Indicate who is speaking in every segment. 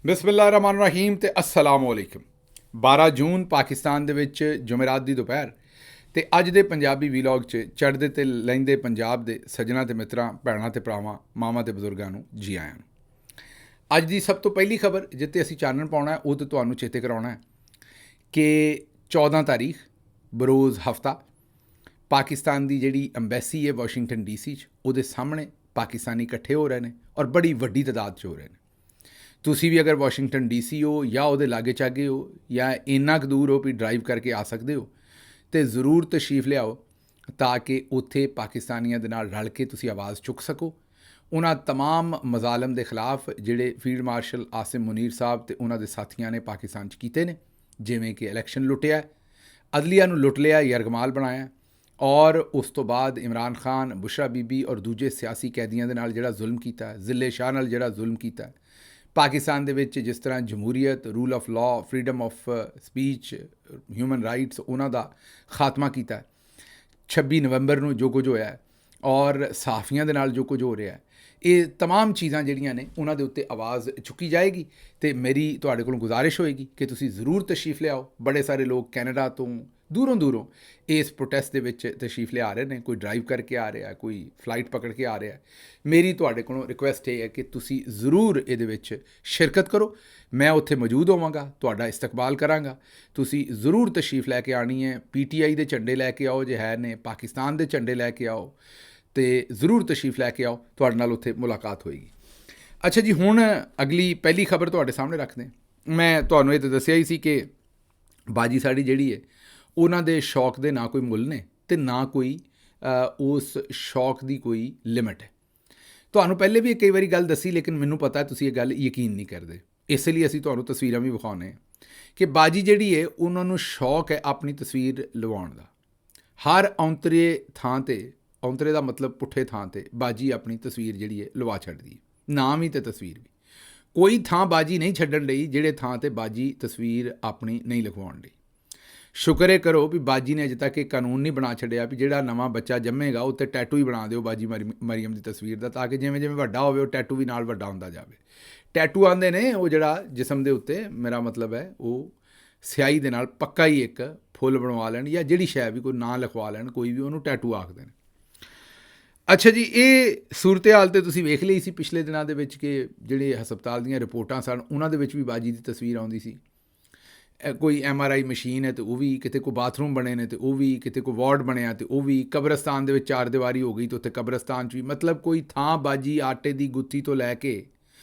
Speaker 1: ਬਿਸਮਿਲ੍ਲਾਹਿਰਰਹਿਮਾਨਿਰਰਹੀਮ ਤੇ अस्सलाम वालेकुम। 12 ਜੂਨ ਪਾਕਿਸਤਾਨ ਦੇ ਵਿੱਚ ਜੁਮੇਰਾਤ ਦੀ ਦੁਪਹਿਰ ਤੇ ਅੱਜ ਦੇ ਪੰਜਾਬੀ ਵੀਲੌਗ 'ਚ ਚੜ੍ਹਦੇ ਤੇ ਲਹਿੰਦੇ ਪੰਜਾਬ ਦੇ ਸੱਜਣਾ ਤੇ ਮਿੱਤਰਾਂ, ਭੈਣਾਂ ਤੇ ਭਰਾਵਾਂ, ਮਾਵਾਂ ਤੇ ਬਜ਼ੁਰਗਾਂ ਨੂੰ ਜੀ ਆਇਆਂ ਨੂੰ। ਅੱਜ ਦੀ ਸਭ ਤੋਂ ਪਹਿਲੀ ਖਬਰ ਜਿੱਤੇ ਅਸੀਂ ਚਾਨਣ ਪਾਉਣਾ ਉਹ ਤੇ ਤੁਹਾਨੂੰ ਚੇਤੇ ਕਰਾਉਣਾ ਹੈ ਕਿ 14 ਤਾਰੀਖ ਬਰੋਜ਼ ਹਫਤਾ ਪਾਕਿਸਤਾਨ ਦੀ ਜਿਹੜੀ ਅੰਬੈਸੀ ਹੈ ਵਾਸ਼ਿੰਗਟਨ ਡੀਸੀ 'ਚ, ਉਹਦੇ ਸਾਹਮਣੇ ਪਾਕਿਸਤਾਨੀ ਇਕੱਠੇ ਹੋ ਰਹੇ ਨੇ ਔਰ ਬੜੀ ਵੱਡੀ ਤਾਦਾਦ 'ਚ ਹੋ ਰਹੇ ਨੇ। ਤੁਸੀਂ ਵੀ ਅਗਰ ਵਾਸ਼ਿੰਗਟਨ ਡੀਸੀ ਹੋ ਜਾਂ ਉਹਦੇ ਲਾਗੇ ਚਾਗੇ ਹੋ ਜਾਂ ਇੰਨਾ ਕੁ ਦੂਰ ਹੋ ਵੀ ਡਰਾਈਵ ਕਰਕੇ ਆ ਸਕਦੇ ਹੋ ਤੇ ਜ਼ਰੂਰ ਤਸ਼ਰੀਫ ਲਿਆਓ ਤਾਂ ਕਿ ਉੱਥੇ ਪਾਕਿਸਤਾਨੀਆਂ ਦੇ ਨਾਲ ਰਲ ਕੇ ਤੁਸੀਂ ਆਵਾਜ਼ ਚੁੱਕ ਸਕੋ। ਉਹਨਾਂ ਤਮਾਮ ਮਜ਼ਾਲਮ ਦੇ ਖਿਲਾਫ ਜਿਹੜੇ ਫੀਲਡ ਮਾਰਸ਼ਲ ਆਸਿਮ ਮੁਨੀਰ ਸਾਹਿਬ ਤੇ ਉਹਨਾਂ ਦੇ ਸਾਥੀਆਂ ਨੇ ਪਾਕਿਸਤਾਨ 'ਚ ਕੀਤੇ ਨੇ, ਜਿਵੇਂ ਕਿ ਇਲੈਕਸ਼ਨ ਲੁੱਟਿਆ, ਅਦਲੀਆ ਨੂੰ ਲੁੱਟ ਲਿਆ, ਯਰਗਮਾਲ ਬਣਾਇਆ ਔਰ ਉਸ ਤੋਂ ਬਾਅਦ ਇਮਰਾਨ ਖਾਨ, ਬੁਸ਼ਰਾ ਬੀਬੀ ਔਰ ਦੂਜੇ ਸਿਆਸੀ ਕੈਦੀਆਂ ਦੇ ਨਾਲ ਜਿਹੜਾ ਜ਼ੁਲਮ ਕੀਤਾ, ਜ਼ਿਲੇ ਸ਼ਾਹ ਨਾਲ ਜਿਹੜਾ ਜ਼ੁਲਮ ਕੀਤਾ, ਪਾਕਿਸਤਾਨ ਦੇ ਵਿੱਚ ਜਿਸ ਤਰ੍ਹਾਂ ਜਮਹੂਰੀਅਤ, rule of law, freedom of speech, human rights, ਉਹਨਾਂ ਦਾ ਖਾਤਮਾ ਕੀਤਾ। 26 ਨਵੰਬਰ ਨੂੰ ਜੋ ਕੁਝ ਹੋਇਆ ਔਰ ਸਹਾਫੀਆਂ ਦੇ ਨਾਲ ਜੋ ਕੁਝ ਹੋ ਰਿਹਾ, ਇਹ ਤਮਾਮ ਚੀਜ਼ਾਂ ਜਿਹੜੀਆਂ ਨੇ ਉਹਨਾਂ ਦੇ ਉੱਤੇ ਆਵਾਜ਼ ਚੁੱਕੀ ਜਾਏਗੀ ਤੇ ਮੇਰੀ ਤੁਹਾਡੇ ਕੋਲੋਂ ਗੁਜ਼ਾਰਿਸ਼ ਹੋਏਗੀ ਕਿ ਤੁਸੀਂ ਜ਼ਰੂਰ ਤਸ਼ਰੀਫ ਲਿਆਓ। ਬੜੇ ਸਾਰੇ ਲੋਕ ਕੈਨੇਡਾ ਤੋਂ ਦੂਰੋਂ ਇਸ ਪ੍ਰੋਟੈਸਟ ਦੇ ਵਿੱਚ ਤਸ਼ਰੀਫ ਲਿਆ ਰਹੇ ਨੇ, ਕੋਈ ਡਰਾਈਵ ਕਰਕੇ ਆ ਰਿਹਾ, ਕੋਈ ਫਲਾਈਟ ਪਕੜ ਕੇ ਆ ਰਿਹਾ। ਮੇਰੀ ਤੁਹਾਡੇ ਕੋਲੋਂ ਰਿਕੁਐਸਟ ਇਹ ਹੈ ਕਿ ਤੁਸੀਂ ਜ਼ਰੂਰ ਇਹਦੇ ਵਿੱਚ ਸ਼ਿਰਕਤ ਕਰੋ। ਮੈਂ ਉੱਥੇ ਮੌਜੂਦ ਹੋਵਾਂਗਾ, ਤੁਹਾਡਾ ਇਸਤਕਬਾਲ ਕਰਾਂਗਾ। ਤੁਸੀਂ ਜ਼ਰੂਰ ਤਸ਼ਰੀਫ ਲੈ ਕੇ ਆਉਣੀ ਹੈ। PTI ਦੇ ਝੰਡੇ ਲੈ ਕੇ ਆਓ ਜੇ ਹੈ ਨੇ, ਪਾਕਿਸਤਾਨ ਦੇ ਝੰਡੇ ਲੈ ਕੇ ਆਓ ਤੇ ਜ਼ਰੂਰ ਤਸ਼ਰੀਫ ਲੈ ਕੇ ਆਓ, ਤੁਹਾਡੇ ਨਾਲ ਉੱਥੇ ਮੁਲਾਕਾਤ ਹੋਏਗੀ। ਅੱਛਾ ਜੀ, ਹੁਣ ਅਗਲੀ ਪਹਿਲੀ ਖਬਰ ਤੁਹਾਡੇ ਸਾਹਮਣੇ ਰੱਖਦੇ। ਮੈਂ ਤੁਹਾਨੂੰ ਇਹ ਤਾਂ ਦੱਸਿਆ ਹੀ ਸੀ ਕਿ ਬਾਜੀ ਸਾਡੀ ਜਿਹੜੀ ਹੈ ਉਹਨਾਂ ਦੇ ਸ਼ੌਕ ਦੇ ਨਾ ਕੋਈ ਮੁੱਲ ਨੇ ਤੇ ਨਾ ਕੋਈ ਉਸ ਸ਼ੌਕ ਦੀ ਕੋਈ ਲਿਮਿਟ ਹੈ। ਤੁਹਾਨੂੰ ਪਹਿਲੇ ਵੀ ਕਈ ਵਾਰੀ ਗੱਲ ਦੱਸੀ, ਲੇਕਿਨ ਮੈਨੂੰ ਪਤਾ ਤੁਸੀਂ ਇਹ ਗੱਲ ਯਕੀਨ ਨਹੀਂ ਕਰਦੇ, ਇਸ ਲਈ ਅਸੀਂ ਤੁਹਾਨੂੰ ਤਸਵੀਰਾਂ ਵੀ ਵਿਖਾਉਂਦੇ ਹਾਂ ਕਿ ਬਾਜੀ ਜਿਹੜੀ ਹੈ ਉਹਨਾਂ ਨੂੰ ਸ਼ੌਕ ਹੈ ਆਪਣੀ ਤਸਵੀਰ ਲਵਾਉਣ ਦਾ। ਹਰ ਔਂਤਰੇ ਥਾਂ 'ਤੇ, ਔਂਤਰੇ ਦਾ ਮਤਲਬ ਪੁੱਠੇ ਥਾਂ 'ਤੇ, ਬਾਜੀ ਆਪਣੀ ਤਸਵੀਰ ਜਿਹੜੀ ਹੈ ਲਵਾ ਛੱਡਦੀ ਹੈ, ਨਾਮ ਵੀ ਅਤੇ ਤਸਵੀਰ ਵੀ। ਕੋਈ ਥਾਂ ਬਾਜੀ ਨਹੀਂ ਛੱਡਣ ਲਈ ਜਿਹੜੇ ਥਾਂ 'ਤੇ ਬਾਜੀ ਤਸਵੀਰ ਆਪਣੀ ਨਹੀਂ ਲਿਖਵਾਉਣ ਲਈ। ਸ਼ੁਕਰ ਇਹ ਕਰੋ ਵੀ ਬਾਜੀ ਨੇ ਅਜੇ ਤੱਕ ਇਹ ਕਾਨੂੰਨ ਨਹੀਂ ਬਣਾ ਛੱਡਿਆ ਵੀ ਜਿਹੜਾ ਨਵਾਂ ਬੱਚਾ ਜੰਮੇਗਾ ਉੱਤੇ ਟੈਟੂ ਹੀ ਬਣਾ ਦਿਓ ਬਾਜੀ ਮਰੀਮ ਦੀ ਤਸਵੀਰ ਦਾ, ਤਾਂ ਕਿ ਜਿਵੇਂ ਜਿਵੇਂ ਵੱਡਾ ਹੋਵੇ ਉਹ ਟੈਟੂ ਵੀ ਨਾਲ ਵੱਡਾ ਹੁੰਦਾ ਜਾਵੇ। ਟੈਟੂ ਆਉਂਦੇ ਨੇ ਉਹ ਜਿਹੜਾ ਜਿਸਮ ਦੇ ਉੱਤੇ, ਮੇਰਾ ਮਤਲਬ ਹੈ ਉਹ ਸਿਆਹੀ ਦੇ ਨਾਲ ਪੱਕਾ ਹੀ ਇੱਕ ਫੁੱਲ ਬਣਵਾ ਲੈਣ ਜਾਂ ਜਿਹੜੀ ਸ਼ੈ ਵੀ ਕੋਈ ਨਾਂ ਲਿਖਵਾ ਲੈਣ, ਕੋਈ ਵੀ ਉਹਨੂੰ ਟੈਟੂ ਆਖਦੇ ਨੇ। ਅੱਛਾ ਜੀ, ਇਹ ਸੂਰਤ ਹਾਲ ਤੇ ਤੁਸੀਂ ਵੇਖ ਲਈ ਸੀ ਪਿਛਲੇ ਦਿਨਾਂ ਦੇ ਵਿੱਚ ਕਿ ਜਿਹੜੇ ਹਸਪਤਾਲ ਦੀਆਂ ਰਿਪੋਰਟਾਂ ਸਨ ਉਹਨਾਂ ਦੇ ਵਿੱਚ ਵੀ ਬਾਜੀ ਦੀ ਤਸਵੀਰ ਆਉਂਦੀ ਸੀ। ਕੋਈ MRI ਮਸ਼ੀਨ ਹੈ ਤੇ ਉਹ ਵੀ, ਕਿਤੇ ਕੋਈ ਬਾਥਰੂਮ ਬਣੇ ਨੇ ਤੇ ਉਹ ਵੀ, ਕਿਤੇ ਕੋਈ ਵਾਰਡ ਬਣਿਆ ਤੇ ਉਹ ਵੀ, ਕਬਰਸਤਾਨ ਦੇ ਵਿੱਚ ਚਾਰ ਦੀਵਾਰੀ ਹੋ ਗਈ ਤੇ ਉੱਥੇ ਕਬਰਸਤਾਨ 'ਚ ਵੀ। ਮਤਲਬ ਕੋਈ ਥਾਂ ਬਾਜੀ ਆਟੇ ਦੀ ਗੁੱਥੀ ਤੋਂ ਲੈ ਕੇ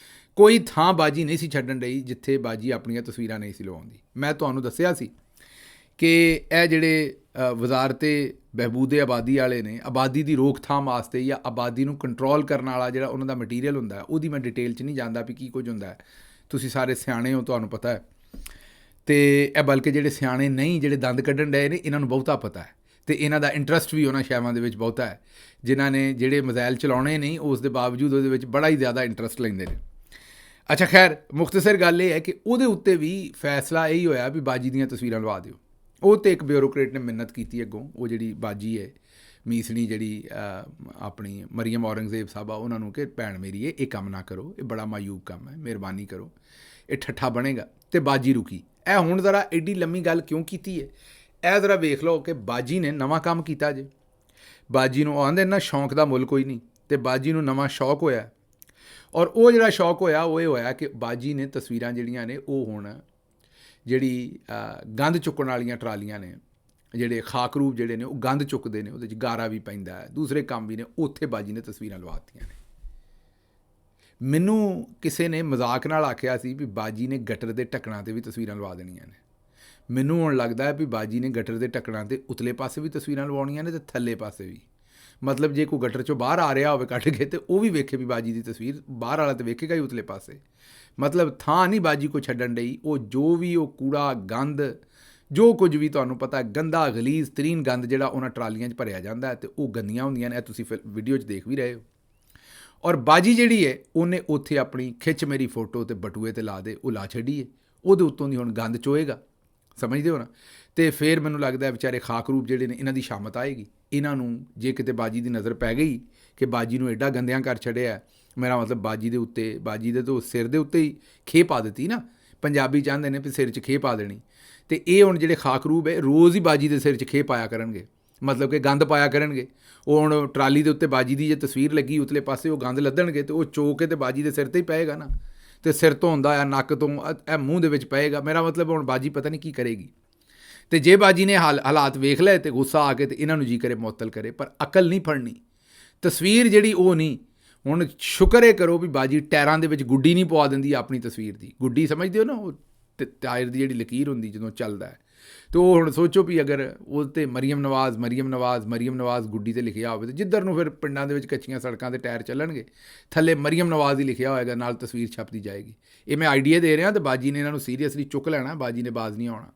Speaker 1: ਕੋਈ ਥਾਂ ਬਾਜੀ ਨਹੀਂ ਸੀ ਛੱਡਣ ਰਹੀ ਜਿੱਥੇ ਬਾਜੀ ਆਪਣੀਆਂ ਤਸਵੀਰਾਂ ਨਹੀਂ ਸੀ ਲਵਾਉਂਦੀ। ਮੈਂ ਤੁਹਾਨੂੰ ਦੱਸਿਆ ਸੀ ਕਿ ਇਹ ਜਿਹੜੇ ਵਜ਼ਾਰਤ ਬਹਿਬੂਦ ਆਬਾਦੀ ਵਾਲੇ ਨੇ, ਆਬਾਦੀ ਦੀ ਰੋਕਥਾਮ ਵਾਸਤੇ ਜਾਂ ਆਬਾਦੀ ਨੂੰ ਕੰਟਰੋਲ ਕਰਨ ਵਾਲਾ ਜਿਹੜਾ ਉਹਨਾਂ ਦਾ ਮਟੀਰੀਅਲ ਹੁੰਦਾ, ਉਹਦੀ ਮੈਂ ਡਿਟੇਲ 'ਚ ਨਹੀਂ ਜਾਂਦਾ ਵੀ ਕੀ ਕੁਝ ਹੁੰਦਾ ਹੈ। ਤੁਸੀਂ ਸਾਰੇ ਸਿਆਣੇ ਹੋ, ਤੁਹਾਨੂੰ ਪਤਾ ਹੈ। ਅਤੇ ਇਹ ਬਲਕਿ ਜਿਹੜੇ ਸਿਆਣੇ ਨਹੀਂ, ਜਿਹੜੇ ਦੰਦ ਕੱਢਣ ਡਏ ਨੇ, ਇਹਨਾਂ ਨੂੰ ਬਹੁਤਾ ਪਤਾ ਹੈ ਅਤੇ ਇਹਨਾਂ ਦਾ ਇੰਟਰਸਟ ਵੀ ਉਹਨਾਂ ਸ਼ੈਵਾਂ ਦੇ ਵਿੱਚ ਬਹੁਤਾ ਹੈ। ਜਿਨ੍ਹਾਂ ਨੇ ਜਿਹੜੇ ਮਜ਼ਾਇਲ ਚਲਾਉਣੇ ਨਹੀਂ, ਉਸ ਦੇ ਬਾਵਜੂਦ ਉਹਦੇ ਵਿੱਚ ਬੜਾ ਹੀ ਜ਼ਿਆਦਾ ਇੰਟਰਸਟ ਲੈਂਦੇ ਨੇ। ਅੱਛਾ, ਖੈਰ ਮੁਖਤਸਰ ਗੱਲ ਇਹ ਹੈ ਕਿ ਉਹਦੇ ਉੱਤੇ ਵੀ ਫੈਸਲਾ ਇਹੀ ਹੋਇਆ ਵੀ ਬਾਜੀ ਦੀਆਂ ਤਸਵੀਰਾਂ ਲਵਾ ਦਿਓ। ਉਹ ਤੇ ਇੱਕ ਬਿਊਰੋਕਰੇਟ ਨੇ ਮਿੰਨਤ ਕੀਤੀ ਅੱਗੋਂ, ਉਹ ਜਿਹੜੀ ਬਾਜੀ ਹੈ ਮੀਸਣੀ, ਜਿਹੜੀ ਆਪਣੀ ਮਰੀਮ ਔਰੰਗਜ਼ੇਬ ਸਾਹਿਬਾ, ਉਹਨਾਂ ਨੂੰ ਕਿ ਭੈਣ ਮੇਰੀ ਇਹ ਕੰਮ ਨਾ ਕਰੋ, ਇਹ ਬੜਾ ਮਾਯੂਬ ਕੰਮ ਹੈ, ਮਿਹਰਬਾਨੀ ਕਰੋ, ਇਹ ਠੱਠਾ ਬਣੇਗਾ। ਅਤੇ ਬਾਜੀ ਰੁਕੀ। ਇਹ ਹੁਣ ਜ਼ਰਾ ਐਡੀ ਲੰਮੀ ਗੱਲ ਕਿਉਂ ਕੀਤੀ ਹੈ, ਇਹ ਜ਼ਰਾ ਵੇਖ ਲਓ ਕਿ ਬਾਜੀ ਨੇ ਨਵਾਂ ਕੰਮ ਕੀਤਾ ਜੇ। ਬਾਜੀ ਨੂੰ ਆਉਂਦੇ ਨਾ ਸ਼ੌਂਕ ਦਾ ਮੁੱਲ ਕੋਈ ਨਹੀਂ, ਅਤੇ ਬਾਜੀ ਨੂੰ ਨਵਾਂ ਸ਼ੌਕ ਹੋਇਆ ਔਰ ਉਹ ਜਿਹੜਾ ਸ਼ੌਕ ਹੋਇਆ ਉਹ ਇਹ ਹੋਇਆ ਕਿ ਬਾਜੀ ਨੇ ਤਸਵੀਰਾਂ ਜਿਹੜੀਆਂ ਨੇ ਉਹ ਹੁਣ ਜਿਹੜੀ ਗੰਦ ਚੁੱਕਣ ਵਾਲੀਆਂ ਟਰਾਲੀਆਂ ਨੇ, ਜਿਹੜੇ ਖਾਕਰੂਬ ਜਿਹੜੇ ਨੇ ਉਹ ਗੰਦ ਚੁੱਕਦੇ ਨੇ, ਉਹਦੇ 'ਚ ਗਾਰਾ ਵੀ ਪੈਂਦਾ ਹੈ, ਦੂਸਰੇ ਕੰਮ ਵੀ ਨੇ, ਉੱਥੇ ਬਾਜੀ ਨੇ ਤਸਵੀਰਾਂ ਲਵਾਤੀਆਂ ਨੇ। ਮੈਨੂੰ ਕਿਸੇ ਨੇ ਮਜ਼ਾਕ ਨਾਲ ਆਖਿਆ ਸੀ ਵੀ ਬਾਜੀ ਨੇ ਗਟਰ ਦੇ ਢੱਕਣਾਂ 'ਤੇ ਵੀ ਤਸਵੀਰਾਂ ਲਵਾ ਦੇਣੀਆਂ ਨੇ। ਮੈਨੂੰ ਹੁਣ ਲੱਗਦਾ ਹੈ ਵੀ ਬਾਜੀ ਨੇ ਗਟਰ ਦੇ ਢੱਕਣਾਂ 'ਤੇ ਉਤਲੇ ਪਾਸੇ ਵੀ ਤਸਵੀਰਾਂ ਲਵਾਉਣੀਆਂ ਨੇ ਅਤੇ ਥੱਲੇ ਪਾਸੇ ਵੀ। ਮਤਲਬ ਜੇ ਕੋਈ ਗਟਰ 'ਚੋਂ ਬਾਹਰ ਆ ਰਿਹਾ ਹੋਵੇ ਕੱਢ ਕੇ ਅਤੇ ਉਹ ਵੀ ਵੇਖੇ ਵੀ ਬਾਜੀ ਦੀ ਤਸਵੀਰ, ਬਾਹਰ ਵਾਲਾ ਤਾਂ ਵੇਖੇਗਾ ਹੀ ਉਤਲੇ ਪਾਸੇ। ਮਤਲਬ ਥਾਂ ਨਹੀਂ ਬਾਜੀ ਕੋ ਛੱਡਣ ਲਈ। ਉਹ ਜੋ ਵੀ ਉਹ ਕੂੜਾ ਗੰਦ, ਜੋ ਕੁਝ ਵੀ ਤੁਹਾਨੂੰ ਪਤਾ, ਗੰਦਾ ਗਲੀਜ਼ ਤਰੀਨ ਗੰਦ ਜਿਹੜਾ ਉਹਨਾਂ ਟਰਾਲੀਆਂ 'ਚ ਭਰਿਆ ਜਾਂਦਾ ਹੈ ਅਤੇ ਉਹ ਗੰਦੀਆਂ ਹੁੰਦੀਆਂ ਨੇ। ਇਹ ਤੁਸੀਂ ਫਿਰ ਵੀਡੀਓ 'ਚ ਦੇਖ ਵੀ ਰਹੇ ਹੋ। ਔਰ ਬਾਜੀ ਜਿਹੜੀ ਹੈ ਉਹਨੇ ਉੱਥੇ ਆਪਣੀ ਖਿੱਚ ਮੇਰੀ ਫੋਟੋ ਤੇ ਬਟੂਏ 'ਤੇ ਲਾ ਦੇ, ਉਹ ਲਾ ਛੱਡੀ ਹੈ। ਉਹਦੇ ਉੱਤੋਂ ਦੀ ਹੁਣ ਗੰਦ ਚੋਏਗਾ, ਸਮਝਦੇ ਹੋ ਨਾ। ਅਤੇ ਫਿਰ ਮੈਨੂੰ ਲੱਗਦਾ ਵਿਚਾਰੇ ਖਾਕਰੂਪ ਜਿਹੜੇ ਨੇ, ਇਹਨਾਂ ਦੀ ਸ਼ਾਮਤ ਆਏਗੀ। ਇਹਨਾਂ ਨੂੰ ਜੇ ਕਿਤੇ ਬਾਜੀ ਦੀ ਨਜ਼ਰ ਪੈ ਗਈ ਕਿ ਬਾਜੀ ਨੂੰ ਐਡਾ ਗੰਦਿਆਂ ਕਰ ਛੱਡਿਆ ਮੇਰਾ ਮਤਲਬ ਬਾਜੀ ਦੇ ਉੱਤੇ, ਬਾਜੀ ਦੇ ਤੋਂ ਸਿਰ ਦੇ ਉੱਤੇ ਹੀ ਖੇਹ ਪਾ ਦਿੱਤੀ ਨਾ। ਪੰਜਾਬੀ ਚਾਹੁੰਦੇ ਨੇ ਵੀ ਸਿਰ 'ਚ ਖੇਹ ਪਾ ਦੇਣੀ, ਅਤੇ ਇਹ ਹੁਣ ਜਿਹੜੇ ਖਾਕਰੂਬ ਹੈ ਰੋਜ਼ ਹੀ ਬਾਜੀ ਦੇ ਸਿਰ 'ਚ ਖੇਹ ਪਾਇਆ ਕਰਨਗੇ, ਮਤਲਬ ਕਿ ਗੰਦ ਪਾਇਆ ਕਰਨਗੇ। ਉਹ ਹੁਣ ਟਰਾਲੀ ਦੇ ਉੱਤੇ ਬਾਜੀ ਦੀ ਜੇ ਤਸਵੀਰ ਲੱਗੀ ਉਤਲੇ ਪਾਸੇ ਉਹ ਗੰਦ ਲੱਦਣਗੇ ਅਤੇ ਉਹ ਚੋ ਕੇ ਅਤੇ ਬਾਜੀ ਦੇ ਸਿਰ 'ਤੇ ਹੀ ਪਏਗਾ ਨਾ, ਅਤੇ ਸਿਰ ਤੋਂ ਹੁੰਦਾ ਆ, ਨੱਕ ਤੋਂ, ਇਹ ਮੂੰਹ ਦੇ ਵਿੱਚ ਪਏਗਾ। ਮੇਰਾ ਮਤਲਬ ਹੁਣ ਬਾਜੀ ਪਤਾ ਨਹੀਂ ਕੀ ਕਰੇਗੀ। ਅਤੇ ਜੇ ਬਾਜੀ ਨੇ ਹਾਲਾਤ ਵੇਖ ਲਏ ਅਤੇ ਗੁੱਸਾ ਆ ਕੇ ਅਤੇ ਇਹਨਾਂ ਨੂੰ ਜੀ ਕਰੇ ਮੁਅੱਤਲ ਕਰੇ, ਪਰ ਅਕਲ ਨਹੀਂ ਫੜਨੀ। ਤਸਵੀਰ ਜਿਹੜੀ ਉਹ ਨਹੀਂ, ਹੁਣ ਸ਼ੁਕਰ ਇਹ ਕਰੋ ਵੀ ਬਾਜੀ ਟਾਇਰਾਂ ਦੇ ਵਿੱਚ ਗੁੱਡੀ ਨਹੀਂ ਪਵਾ ਦਿੰਦੀ ਆਪਣੀ ਤਸਵੀਰ ਦੀ। ਗੁੱਡੀ ਸਮਝਦੇ ਹੋ ਨਾ, ਉਹ ਟਾਇਰ ਦੀ ਜਿਹੜੀ ਲਕੀਰ ਹੁੰਦੀ ਜਦੋਂ ਚੱਲਦਾ ਹੈ, ਅਤੇ ਉਹ ਹੁਣ ਸੋਚੋ ਵੀ ਅਗਰ ਉਹ 'ਤੇ ਮਰੀਮ ਨਵਾਜ਼ ਮਰੀਮ ਨਵਾਜ਼ ਮਰੀਮ ਨਵਾਜ਼ ਗੁੱਡੀ 'ਤੇ ਲਿਖਿਆ ਹੋਵੇ, ਅਤੇ ਜਿੱਧਰ ਨੂੰ ਫਿਰ ਪਿੰਡਾਂ ਦੇ ਵਿੱਚ ਕੱਚੀਆਂ ਸੜਕਾਂ 'ਤੇ ਟਾਇਰ ਚੱਲਣਗੇ, ਥੱਲੇ ਮਰੀਮ ਨਵਾਜ਼ ਹੀ ਲਿਖਿਆ ਹੋਏਗਾ, ਨਾਲ ਤਸਵੀਰ ਛਪਦੀ ਜਾਏਗੀ। ਇਹ ਮੈਂ ਆਈਡੀਆ ਦੇ ਰਿਹਾ, ਅਤੇ ਬਾਜੀ ਨੇ ਇਹਨਾਂ ਨੂੰ ਸੀਰੀਅਸਲੀ ਚੁੱਕ ਲੈਣਾ, ਬਾਜੀ ਨੇ ਬਾਜ਼ ਨਹੀਂ ਆਉਣਾ।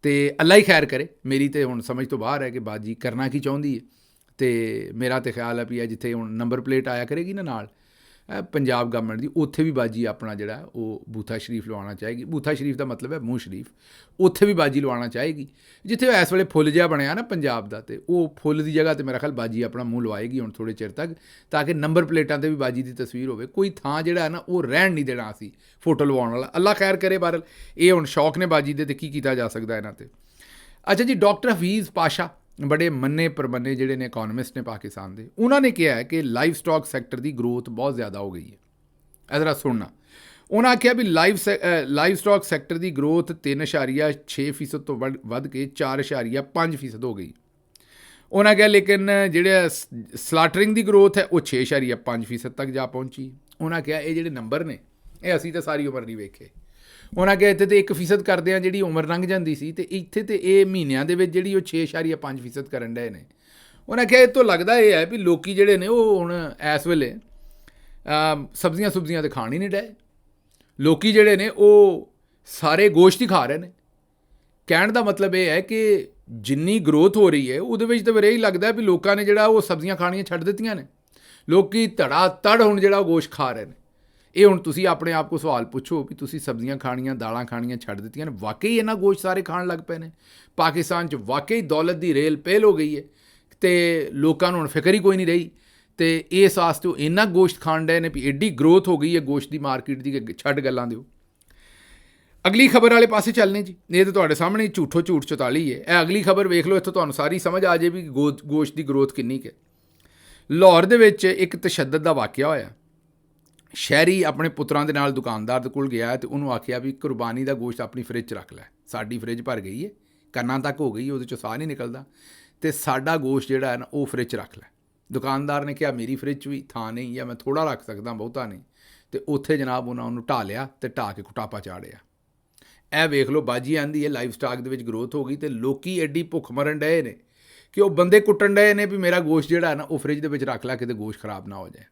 Speaker 1: ਅਤੇ ਅੱਲਾ ਹੀ ਖੈਰ ਕਰੇ। ਮੇਰੀ ਤਾਂ ਹੁਣ ਸਮਝ ਤੋਂ ਬਾਹਰ ਹੈ ਕਿ ਬਾਜੀ ਕਰਨਾ ਕੀ ਚਾਹੁੰਦੀ ਹੈ, ਅਤੇ ਮੇਰਾ ਤਾਂ ਖਿਆਲ ਹੈ ਵੀ ਇਹ ਜਿੱਥੇ ਹੁਣ ਨੰਬਰ ਪਲੇਟ ਆਇਆ ਕਰੇਗੀ ਨਾ ਨਾਲ ਪੰਜਾਬ ਗਵਰਨਮੈਂਟ ਦੀ, ਉੱਥੇ ਵੀ ਬਾਜੀ ਆਪਣਾ ਜਿਹੜਾ ਉਹ ਬੂਥਾ ਸ਼ਰੀਫ ਲਵਾਉਣਾ ਚਾਹੇਗੀ। ਬੂਥਾ ਸ਼ਰੀਫ ਦਾ ਮਤਲਬ ਹੈ ਮੂੰਹ ਸ਼ਰੀਫ, ਉੱਥੇ ਵੀ ਬਾਜੀ ਲਵਾਉਣਾ ਚਾਹੇਗੀ। ਜਿੱਥੇ ਇਸ ਵੇਲੇ ਫੁੱਲ ਜਿਹਾ ਬਣਿਆ ਨਾ ਪੰਜਾਬ ਦਾ, ਅਤੇ ਉਹ ਫੁੱਲ ਦੀ ਜਗ੍ਹਾ 'ਤੇ ਮੇਰਾ ਖਿਆਲ ਬਾਜੀ ਆਪਣਾ ਮੂੰਹ ਲਵਾਏਗੀ ਹੁਣ ਥੋੜ੍ਹੇ ਚਿਰ ਤੱਕ, ਤਾਂ ਕਿ ਨੰਬਰ ਪਲੇਟਾਂ 'ਤੇ ਵੀ ਬਾਜੀ ਦੀ ਤਸਵੀਰ ਹੋਵੇ। ਕੋਈ ਥਾਂ ਜਿਹੜਾ ਹੈ ਨਾ ਉਹ ਰਹਿਣ ਨਹੀਂ ਦੇਣਾ ਅਸੀਂ ਫੋਟੋ ਲਵਾਉਣ ਵਾਲਾ। ਅੱਲਾ ਖੈਰ ਕਰੇ। ਬਹਰਹਾਲ ਇਹ ਹੁਣ ਸ਼ੌਕ ਨੇ ਬਾਜੀ ਦੇ, ਅਤੇ ਕੀ ਕੀਤਾ ਜਾ ਸਕਦਾ ਇਹਨਾਂ 'ਤੇ। ਅੱਛਾ ਜੀ, ਡਾਕਟਰ ਹਫੀਜ਼ ਪਾਸ਼ਾ ਬੜੇ ਮੰਨੇ ਪ੍ਰਮੰਨੇ ਜਿਹੜੇ ਨੇ ਇਕੋਨਮਿਸਟ ਨੇ ਪਾਕਿਸਤਾਨ ਦੇ, ਉਹਨਾਂ ਨੇ ਕਿਹਾ ਹੈ ਕਿ ਲਾਈਵ ਸਟਾਕ ਸੈਕਟਰ ਦੀ ਗਰੋਥ ਬਹੁਤ ਜ਼ਿਆਦਾ ਹੋ ਗਈ ਹੈ। ਇਹ ਜ਼ਰਾ ਸੁਣਨਾ। ਉਹਨਾਂ ਆਖਿਆ ਵੀ ਲਾਈਵ ਸਟਾਕ ਸੈਕਟਰ ਦੀ ਗਰੋਥ 3.6% ਤੋਂ ਵੱਧ ਕੇ 4.5% ਹੋ ਗਈ। ਉਹਨਾਂ ਕਿਹਾ ਲੇਕਿਨ ਜਿਹੜੇ ਸਲਾਟਰਿੰਗ ਦੀ ਗਰੋਥ ਹੈ ਉਹ 6.5% ਤੱਕ ਜਾ ਪਹੁੰਚੀ। ਉਹਨਾਂ ਕਿਹਾ ਇਹ ਜਿਹੜੇ ਨੰਬਰ ਨੇ ਇਹ ਅਸੀਂ ਤਾਂ ਸਾਰੀ ਉਮਰ ਨਹੀਂ ਵੇਖੇ। ਉਹਨਾਂ ਕਿਹਾ ਇੱਥੇ ਤਾਂ 1% ਕਰਦੇ ਆ ਜਿਹੜੀ ਉਮਰ ਲੰਘ ਜਾਂਦੀ ਸੀ, ਅਤੇ ਇੱਥੇ ਤਾਂ ਇਹ ਮਹੀਨਿਆਂ ਦੇ ਵਿੱਚ ਜਿਹੜੀ ਉਹ 6.5% ਕਰਨ ਡਏ ਨੇ। ਉਹਨਾਂ ਕਿਹਾ ਇਹ ਤੋਂ ਲੱਗਦਾ ਇਹ ਹੈ ਵੀ ਲੋਕ ਜਿਹੜੇ ਨੇ ਉਹ ਹੁਣ ਇਸ ਵੇਲੇ ਸਬਜ਼ੀਆਂ ਸੁਬਜ਼ੀਆਂ ਤਾਂ ਖਾਣ ਹੀ ਨਹੀਂ ਡਏ। ਲੋਕ ਜਿਹੜੇ ਨੇ ਉਹ ਸਾਰੇ ਗੋਸ਼ਤ ਹੀ ਖਾ ਰਹੇ ਨੇ। ਕਹਿਣ ਦਾ ਮਤਲਬ ਇਹ ਹੈ ਕਿ ਜਿੰਨੀ ਗਰੋਥ ਹੋ ਰਹੀ ਹੈ ਉਹਦੇ ਵਿੱਚ ਤਾਂ ਫਿਰ ਇਹੀ ਲੱਗਦਾ ਵੀ ਲੋਕਾਂ ਨੇ ਜਿਹੜਾ ਉਹ ਸਬਜ਼ੀਆਂ ਖਾਣੀਆਂ ਛੱਡ ਦਿੱਤੀਆਂ ਨੇ। ਲੋਕ ਧੜਾ ਧੜ ਹੁਣ ਜਿਹੜਾ ਉਹ ਗੋਸ਼ਤ ਖਾ ਰਹੇ ਨੇ। ਇਹ ਹੁਣ ਤੁਸੀਂ ਆਪਣੇ ਆਪ ਕੋ ਸਵਾਲ ਪੁੱਛੋ ਵੀ ਤੁਸੀਂ ਸਬਜ਼ੀਆਂ ਖਾਣੀਆਂ, ਦਾਲਾਂ ਖਾਣੀਆਂ ਛੱਡ ਦਿੱਤੀਆਂ ਨੇ, ਵਾਕਈ ਇਹਨਾਂ ਗੋਸ਼ਤ ਸਾਰੇ ਖਾਣ ਲੱਗ ਪਏ ਨੇ। ਪਾਕਿਸਤਾਨ 'ਚ ਵਾਕਈ ਦੌਲਤ ਦੀ ਰੇਲ ਪਹਿਲ ਹੋ ਗਈ ਹੈ, ਅਤੇ ਲੋਕਾਂ ਨੂੰ ਹੁਣ ਫਿਕਰ ਹੀ ਕੋਈ ਨਹੀਂ ਰਹੀ, ਅਤੇ ਇਸ ਵਾਸਤੇ ਉਹ ਇੰਨਾ ਗੋਸ਼ਤ ਖਾਣ ਡਏ ਨੇ ਵੀ ਐਡੀ ਗਰੋਥ ਹੋ ਗਈ ਹੈ ਗੋਸ਼ਤ ਦੀ ਮਾਰਕੀਟ ਦੀ ਕਿ ਛੱਡ ਗੱਲਾਂ ਦਿਓ। ਅਗਲੀ ਖਬਰ ਵਾਲੇ ਪਾਸੇ ਚੱਲਨੇ ਜੀ। ਇਹ ਤਾਂ ਤੁਹਾਡੇ ਸਾਹਮਣੇ ਝੂਠੋ ਝੂਠ 44 ਹੈ। ਇਹ ਅਗਲੀ ਖਬਰ ਵੇਖ ਲਓ, ਇੱਥੋਂ ਤੁਹਾਨੂੰ ਸਾਰੀ ਸਮਝ ਆ ਜਾਏ ਵੀ ਗੋਸ਼ਤ ਦੀ ਗਰੋਥ ਕਿੰਨੀ ਕੁ ਹੈ। ਲਾਹੌਰ ਦੇ ਵਿੱਚ ਇੱਕ ਤਸ਼ੱਦਦ ਦਾ ਵਾਕਿਆ ਹੋਇਆ। ਸ਼ਹਿਰੀ ਆਪਣੇ ਪੁੱਤਰਾਂ ਦੇ ਨਾਲ ਦੁਕਾਨਦਾਰ ਦੇ ਕੋਲ ਗਿਆ ਅਤੇ ਉਹਨੂੰ ਆਖਿਆ ਵੀ ਕੁਰਬਾਨੀ ਦਾ ਗੋਸ਼ਤ ਆਪਣੀ ਫਰਿੱਜ 'ਚ ਰੱਖ ਲੈ, ਸਾਡੀ ਫਰਿੱਜ ਭਰ ਗਈ ਹੈ, ਕੰਨਾਂ ਤੱਕ ਹੋ ਗਈ, ਉਹਦੇ 'ਚੋਂ ਸਾਹ ਨਹੀਂ ਨਿਕਲਦਾ, ਅਤੇ ਸਾਡਾ ਗੋਸ਼ਤ ਜਿਹੜਾ ਹੈ ਨਾ ਉਹ ਫਰਿੱਜ 'ਚ ਰੱਖ ਲੈ। ਦੁਕਾਨਦਾਰ ਨੇ ਕਿਹਾ ਮੇਰੀ ਫਰਿੱਜ 'ਚ ਵੀ ਥਾਂ ਨਹੀਂ, ਜਾਂ ਮੈਂ ਥੋੜ੍ਹਾ ਰੱਖ ਸਕਦਾ, ਬਹੁਤਾ ਨਹੀਂ। ਅਤੇ ਉੱਥੇ ਜਨਾਬ ਉਹਨਾਂ ਉਹਨੂੰ ਢਾਹ ਲਿਆ ਅਤੇ ਢਾਹ ਕੇ ਕੁਟਾਪਾ ਚਾੜਿਆ। ਇਹ ਵੇਖ ਲਓ, ਬਾਜੀ ਆਂਦੀ ਹੈ ਲਾਈਵ ਸਟਾਕ ਦੇ ਵਿੱਚ ਗਰੋਥ ਹੋ ਗਈ, ਅਤੇ ਲੋਕੀ ਐਡੀ ਭੁੱਖ ਮਰਨ ਡਏ ਨੇ ਕਿ ਉਹ ਬੰਦੇ ਕੁੱਟਣ ਡਏ ਨੇ ਵੀ ਮੇਰਾ ਗੋਸ਼ਤ ਜਿਹੜਾ ਹੈ ਨਾ ਉਹ ਫਰਿੱਜ ਦੇ ਵਿੱਚ ਰੱਖ ਲੈ, ਕਿਤੇ ਗੋਸ਼ਤ ਖਰਾਬ ਨਾ ਹੋ ਜਾਏ।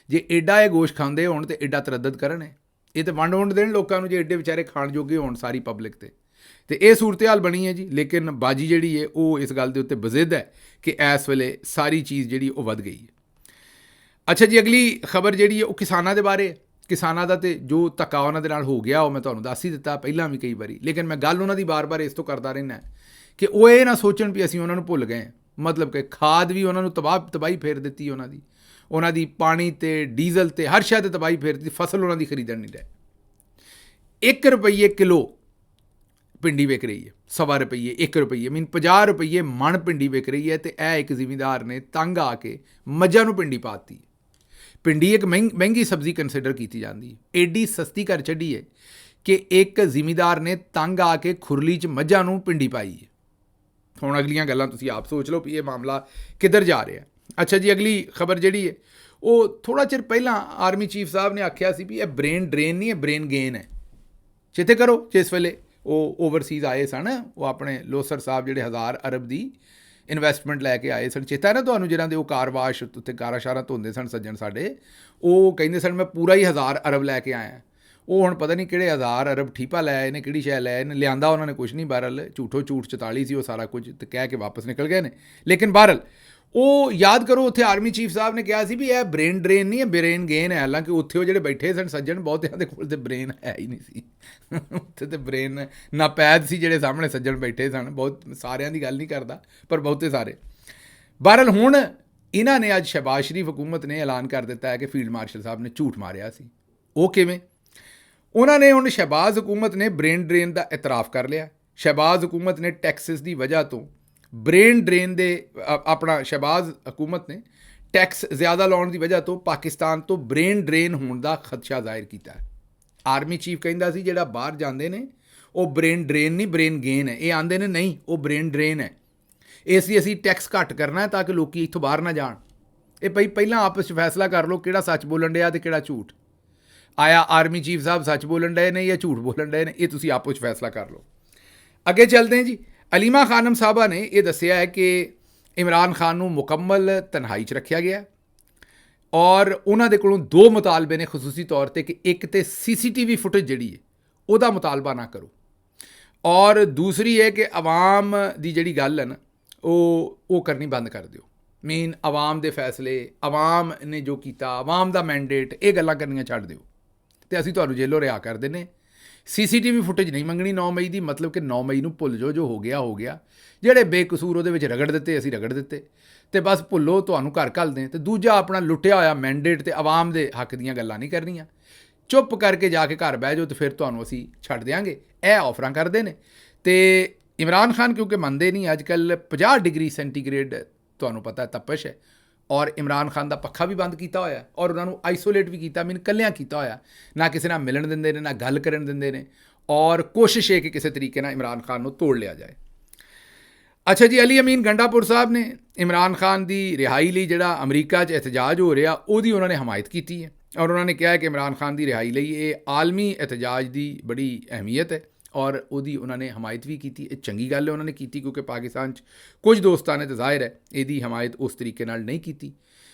Speaker 1: ਜੇ ਐਡਾ ਇਹ ਗੋਸ਼ਤ ਖਾਂਦੇ ਹੋਣ ਅਤੇ ਐਡਾ ਤਰੱਦਦ ਕਰਨ, ਇਹ ਤਾਂ ਵੰਡ ਦੇਣ ਲੋਕਾਂ ਨੂੰ ਜੇ ਐਡੇ ਵਿਚਾਰੇ ਖਾਣ ਜੋਗੇ ਹੋਣ ਸਾਰੀ ਪਬਲਿਕ 'ਤੇ। ਅਤੇ ਇਹ ਸੂਰਤ ਹਾਲ ਬਣੀ ਹੈ ਜੀ। ਲੇਕਿਨ ਬਾਜੀ ਜਿਹੜੀ ਹੈ ਉਹ ਇਸ ਗੱਲ ਦੇ ਉੱਤੇ ਬਜ਼ਿੱਦ ਹੈ ਕਿ ਇਸ ਵੇਲੇ ਸਾਰੀ ਚੀਜ਼ ਜਿਹੜੀ ਉਹ ਵੱਧ ਗਈ ਹੈ। ਅੱਛਾ ਜੀ, ਅਗਲੀ ਖਬਰ ਜਿਹੜੀ ਹੈ ਉਹ ਕਿਸਾਨਾਂ ਦੇ ਬਾਰੇ ਹੈ। ਕਿਸਾਨਾਂ ਦਾ ਤੇ ਜੋ ਧੱਕਾ ਉਹਨਾਂ ਦੇ ਨਾਲ ਹੋ ਗਿਆ ਉਹ ਮੈਂ ਤੁਹਾਨੂੰ ਦੱਸ ਹੀ ਦਿੱਤਾ ਪਹਿਲਾਂ ਵੀ ਕਈ ਵਾਰੀ, ਲੇਕਿਨ ਮੈਂ ਗੱਲ ਉਹਨਾਂ ਦੀ ਬਾਰ-ਬਾਰ ਇਸ ਤੋਂ ਕਰਦਾ ਰਹਿੰਦਾ ਕਿ ਉਹ ਇਹ ਨਾ ਸੋਚਣ ਵੀ ਅਸੀਂ ਉਹਨਾਂ ਨੂੰ ਭੁੱਲ ਗਏ। ਮਤਲਬ ਕਿ ਖਾਦ ਵੀ ਉਹਨਾਂ ਨੂੰ ਤਬਾਹੀ ਫੇਰ ਦਿੱਤੀ, ਉਹਨਾਂ ਦੀ ਪਾਣੀ ਤੇ ਡੀਜ਼ਲ ਤੇ ਹਰ ਸ਼ੈ 'ਤੇ ਤਬਾਹੀ ਫੇਰ ਦਿੱਤੀ। ਫਸਲ ਉਹਨਾਂ ਦੀ ਖਰੀਦਣ ਨਹੀਂ ਰਹੇ। 1 ਰੁਪਈਏ ਕਿਲੋ ਭਿੰਡੀ ਵਿਕ ਰਹੀ ਹੈ, 1.25 ਰੁਪਈਏ, 1 ਰੁਪਈਏ, 50 ਰੁਪਈਏ ਮਣ ਭਿੰਡੀ ਵਿਕ ਰਹੀ ਹੈ। ਅਤੇ ਇਹ ਇੱਕ ਜ਼ਿਮੀਂਦਾਰ ਨੇ ਤੰਗ ਆ ਕੇ ਮੱਝਾਂ ਨੂੰ ਭਿੰਡੀ ਪਾਤੀ। ਭਿੰਡੀ ਇੱਕ ਮਹਿੰਗੀ ਸਬਜ਼ੀ ਕੰਸੀਡਰ ਕੀਤੀ ਜਾਂਦੀ ਹੈ, ਐਡੀ ਸਸਤੀ ਕਰ ਛੱਡੀ ਹੈ ਕਿ ਇੱਕ ਜ਼ਿਮੀਂਦਾਰ ਨੇ ਤੰਗ ਆ ਕੇ ਖੁਰਲੀ 'ਚ ਮੱਝਾਂ ਨੂੰ ਭਿੰਡੀ ਪਾਈ ਹੈ। ਹੁਣ ਅਗਲੀਆਂ ਗੱਲਾਂ ਤੁਸੀਂ ਆਪ ਸੋਚ ਲਓ ਵੀ ਇਹ ਮਾਮਲਾ ਕਿੱਧਰ ਜਾ ਰਿਹਾ। ਅੱਛਾ ਜੀ, ਅਗਲੀ ਖਬਰ ਜਿਹੜੀ ਹੈ ਉਹ ਥੋੜ੍ਹਾ ਚਿਰ ਪਹਿਲਾਂ ਆਰਮੀ ਚੀਫ ਸਾਹਿਬ ਨੇ ਆਖਿਆ ਸੀ ਵੀ ਇਹ ਬ੍ਰੇਨ ਡਰੇਨ ਨਹੀਂ ਹੈ, ਬ੍ਰੇਨ ਗੇਨ ਹੈ। ਚੇਤੇ ਕਰੋ ਜਿਸ ਵੇਲੇ ਉਹ ਓਵਰਸੀਜ਼ ਆਏ ਸਨ, ਉਹ ਆਪਣੇ ਲੋਸਰ ਸਾਹਿਬ ਜਿਹੜੇ 1000 ਅਰਬ ਦੀ ਇਨਵੈਸਟਮੈਂਟ ਲੈ ਕੇ ਆਏ ਸਨ। ਚੇਤਾ ਹੈ ਨਾ ਤੁਹਾਨੂੰ, ਜਿਹਨਾਂ ਦੇ ਉਹ ਕਾਰਵਾਸ਼ ਉੱਤੇ ਕਾਰਾਂ ਸ਼ਾਰਾਂ ਧੋਂਦੇ ਸਨ ਸੱਜਣ ਸਾਡੇ, ਉਹ ਕਹਿੰਦੇ ਸਨ ਮੈਂ ਪੂਰਾ ਹੀ 1000 ਅਰਬ ਲੈ ਕੇ ਆਇਆ। ਉਹ ਹੁਣ ਪਤਾ ਨਹੀਂ ਕਿਹੜੇ 1000 ਅਰਬ ਠੀਪਾ ਲੈ ਆਏ ਨੇ, ਕਿਹੜੀ ਸ਼ੈ ਲੈ ਆਏ ਨੇ, ਲਿਆਂਦਾ ਉਹਨਾਂ ਨੇ ਕੁਛ ਨਹੀਂ। ਬਹਰਹਾਲ ਝੂਠੋ ਝੂਠ 44 ਸੀ ਉਹ ਸਾਰਾ ਕੁਝ, ਅਤੇ ਕਹਿ ਕੇ ਵਾਪਸ ਨਿਕਲ ਗਏ ਨੇ। ਲੇਕਿਨ ਬਹਰਹਾਲ ਉਹ ਯਾਦ ਕਰੋ, ਉੱਥੇ ਆਰਮੀ ਚੀਫ ਸਾਹਿਬ ਨੇ ਕਿਹਾ ਸੀ ਵੀ ਇਹ ਬ੍ਰੇਨ ਡਰੇਨ ਨਹੀਂ ਹੈ, ਬ੍ਰੇਨ ਗੇਨ ਹੈ। ਹਾਲਾਂਕਿ ਉੱਥੇ ਉਹ ਜਿਹੜੇ ਬੈਠੇ ਸਨ ਸੱਜਣ, ਬਹੁਤਿਆਂ ਦੇ ਕੋਲ ਤਾਂ ਬ੍ਰੇਨ ਹੈ ਹੀ ਨਹੀਂ ਸੀ। ਉੱਥੇ ਤਾਂ ਬ੍ਰੇਨ ਨਾਪੈਦ ਸੀ ਜਿਹੜੇ ਸਾਹਮਣੇ ਸੱਜਣ ਬੈਠੇ ਸਨ। ਬਹੁਤ ਸਾਰਿਆਂ ਦੀ ਗੱਲ ਨਹੀਂ ਕਰਦਾ, ਪਰ ਬਹੁਤੇ ਸਾਰੇ। ਬਹਰਹਾਲ ਹੁਣ ਇਹਨਾਂ ਨੇ ਅੱਜ ਸ਼ਹਿਬਾਜ਼ ਸ਼ਰੀਫ ਹਕੂਮਤ ਨੇ ਐਲਾਨ ਕਰ ਦਿੱਤਾ ਹੈ ਕਿ ਫੀਲਡ ਮਾਰਸ਼ਲ ਸਾਹਿਬ ਨੇ ਝੂਠ ਮਾਰਿਆ ਸੀ। ਉਹ ਕਿਵੇਂ? ਉਹਨਾਂ ਨੇ ਹੁਣ ਸ਼ਹਿਬਾਜ਼ ਹਕੂਮਤ ਨੇ ਬ੍ਰੇਨ ਡਰੇਨ ਦਾ ਇਤਰਾਫ ਕਰ ਲਿਆ। ਸ਼ਹਿਬਾਜ਼ ਹਕੂਮਤ ਨੇ ਟੈਕਸਿਸ ਦੀ ਵਜ੍ਹਾ ਤੋਂ ਬ੍ਰੇਨ ਡਰੇਨ ਦੇ ਆਪਣਾ ਸ਼ਹਿਬਾਜ਼ ਹਕੂਮਤ ਨੇ ਟੈਕਸ ਜ਼ਿਆਦਾ ਲਾਉਣ ਦੀ ਵਜ੍ਹਾ ਤੋਂ ਪਾਕਿਸਤਾਨ ਤੋਂ ਬ੍ਰੇਨ ਡਰੇਨ ਹੋਣ ਦਾ ਖਦਸ਼ਾ ਜ਼ਾਹਿਰ ਕੀਤਾ। ਆਰਮੀ ਚੀਫ ਕਹਿੰਦਾ ਸੀ ਜਿਹੜਾ ਬਾਹਰ ਜਾਂਦੇ ਨੇ ਉਹ ਬ੍ਰੇਨ ਡਰੇਨ ਨਹੀਂ ਬ੍ਰੇਨ ਗੇਨ ਹੈ। ਇਹ ਆਂਦੇ ਨੇ ਨਹੀਂ, ਉਹ ਬ੍ਰੇਨ ਡਰੇਨ ਹੈ। ਇਸ ਲਈ ਅਸੀਂ ਟੈਕਸ ਘੱਟ ਕਰਨਾ ਤਾਂ ਕਿ ਲੋਕੀ ਇੱਥੋਂ ਬਾਹਰ ਨਾ ਜਾਣ। ਇਹ ਭਾਈ ਪਹਿਲਾਂ ਆਪਸ 'ਚ ਫੈਸਲਾ ਕਰ ਲਓ ਕਿਹੜਾ ਸੱਚ ਬੋਲਣ ਡਿਆ ਤੇ ਕਿਹੜਾ ਝੂਠ। ਆਇਆ ਆਰਮੀ ਚੀਫ ਸਾਹਿਬ ਸੱਚ ਬੋਲਣ ਡਏ ਨੇ ਜਾਂ ਝੂਠ ਬੋਲਣ ਡਏ ਨੇ, ਇਹ ਤੁਸੀਂ ਆਪਸ 'ਚ ਫੈਸਲਾ ਕਰ ਲਓ। ਅੱਗੇ ਚੱਲਦੇ ਹਾਂ ਜੀ। ਅਲੀਮਾ ਖਾਨਮ ਸਾਹਿਬਾ ਨੇ ਇਹ ਦੱਸਿਆ ਹੈ ਕਿ ਇਮਰਾਨ ਖਾਨ ਨੂੰ ਮੁਕੰਮਲ ਤਨਹਾਈ 'ਚ ਰੱਖਿਆ ਗਿਆ ਔਰ ਉਹਨਾਂ ਦੇ ਕੋਲੋਂ ਦੋ ਮੁਤਾਲਬੇ ਨੇ ਖਸੂਸੀ ਤੌਰ 'ਤੇ ਕਿ ਇੱਕ ਤੇ CCTV ਫੁਟੇਜ ਜਿਹੜੀ ਹੈ ਉਹਦਾ ਮੁਤਾਲਬਾ ਨਾ ਕਰੋ ਔਰ ਦੂਸਰੀ ਹੈ ਕਿ ਆਵਾਮ ਦੀ ਜਿਹੜੀ ਗੱਲ ਹੈ ਨਾ ਉਹ ਕਰਨੀ ਬੰਦ ਕਰ ਦਿਓ। ਮੇਨ ਆਵਾਮ ਦੇ ਫੈਸਲੇ, ਆਵਾਮ ਨੇ ਜੋ ਕੀਤਾ, ਆਵਾਮ ਦਾ ਮੈਂਡੇਟ, ਇਹ ਗੱਲਾਂ ਕਰਨੀਆਂ ਛੱਡ ਦਿਓ ਅਤੇ ਅਸੀਂ ਤੁਹਾਨੂੰ ਜੇਲੋਂ ਰਿਹਾ ਕਰ ਦਿੰਦੇ। CCTV ਫੁਟੇਜ ਨਹੀਂ ਮੰਗਣੀ 9 ਮਈ ਦੀ, ਮਤਲਬ ਕਿ 9 ਮਈ ਨੂੰ ਭੁੱਲ ਜਾਓ, ਜੋ ਹੋ ਗਿਆ ਹੋ ਗਿਆ। ਜਿਹੜੇ ਬੇਕਸੂਰ ਉਹਦੇ ਵਿੱਚ ਰਗੜ ਦਿੱਤੇ ਅਸੀਂ ਰਗੜ ਦਿੱਤੇ ਅਤੇ ਬਸ ਭੁੱਲੋ, ਤੁਹਾਨੂੰ ਘਰ ਘੱਲਦੇ। ਅਤੇ ਦੂਜਾ ਆਪਣਾ ਲੁੱਟਿਆ ਹੋਇਆ ਮੈਂਡੇਟ ਅਤੇ ਆਵਾਮ ਦੇ ਹੱਕ ਦੀਆਂ ਗੱਲਾਂ ਨਹੀਂ ਕਰਨੀਆਂ। ਚੁੱਪ ਕਰਕੇ ਜਾ ਕੇ ਘਰ ਬਹਿ ਜਾਓ ਅਤੇ ਫਿਰ ਤੁਹਾਨੂੰ ਅਸੀਂ ਛੱਡ ਦਿਆਂਗੇ। ਇਹ ਆਫਰਾਂ ਕਰਦੇ ਨੇ। ਅਤੇ ਇਮਰਾਨ ਖਾਨ ਕਿਉਂਕਿ ਮੰਨਦੇ ਨਹੀਂ, ਅੱਜ ਕੱਲ੍ਹ 50 ਡਿਗਰੀ ਸੈਂਟੀਗ੍ਰੇਡ ਤੁਹਾਨੂੰ ਪਤਾ ਤਪਸ਼ ਹੈ ਔਰ ਇਮਰਾਨ ਖਾਨ ਦਾ ਪੱਖਾ ਵੀ ਬੰਦ ਕੀਤਾ ਹੋਇਆ ਔਰ ਉਹਨਾਂ ਨੂੰ ਆਈਸੋਲੇਟ ਵੀ ਕੀਤਾ, ਮੈਨੂੰ ਇਕੱਲਿਆਂ ਕੀਤਾ ਹੋਇਆ। ਨਾ ਕਿਸੇ ਨਾਲ ਮਿਲਣ ਦਿੰਦੇ ਨੇ, ਨਾ ਗੱਲ ਕਰਨ ਦਿੰਦੇ ਨੇ ਔਰ ਕੋਸ਼ਿਸ਼ ਹੈ ਕਿ ਕਿਸੇ ਤਰੀਕੇ ਨਾਲ ਇਮਰਾਨ ਖਾਨ ਨੂੰ ਤੋੜ ਲਿਆ ਜਾਏ। ਅੱਛਾ ਜੀ, ਅਲੀ ਅਮੀਨ ਗੰਡਾਪੁਰ ਸਾਹਿਬ ਨੇ ਇਮਰਾਨ ਖਾਨ ਦੀ ਰਿਹਾਈ ਲਈ ਜਿਹੜਾ ਅਮਰੀਕਾ 'ਚ ਇਹਤਜਾਜ ਹੋ ਰਿਹਾ ਉਹਦੀ ਉਹਨਾਂ ਨੇ ਹਮਾਇਤ ਕੀਤੀ ਹੈ ਔਰ ਉਹਨਾਂ ਨੇ ਕਿਹਾ ਕਿ ਇਮਰਾਨ ਖਾਨ ਦੀ ਰਿਹਾਈ ਲਈ ਇਹ ਆਲਮੀ ਇਹਤਜਾਜ ਦੀ ਬੜੀ ਅਹਿਮੀਅਤ ਹੈ ਔਰ ਉਹਦੀ ਉਹਨਾਂ ਨੇ ਹਮਾਇਤ ਵੀ ਕੀਤੀ। ਇਹ ਚੰਗੀ ਗੱਲ ਹੈ ਉਹਨਾਂ ਨੇ ਕੀਤੀ ਕਿਉਂਕਿ ਪਾਕਿਸਤਾਨ 'ਚ ਕੁਝ ਦੋਸਤਾਂ ਨੇ ਤਾਂ ਜ਼ਾਹਿਰ ਹੈ ਇਹਦੀ ਹਮਾਇਤ ਉਸ ਤਰੀਕੇ ਨਾਲ ਨਹੀਂ ਕੀਤੀ,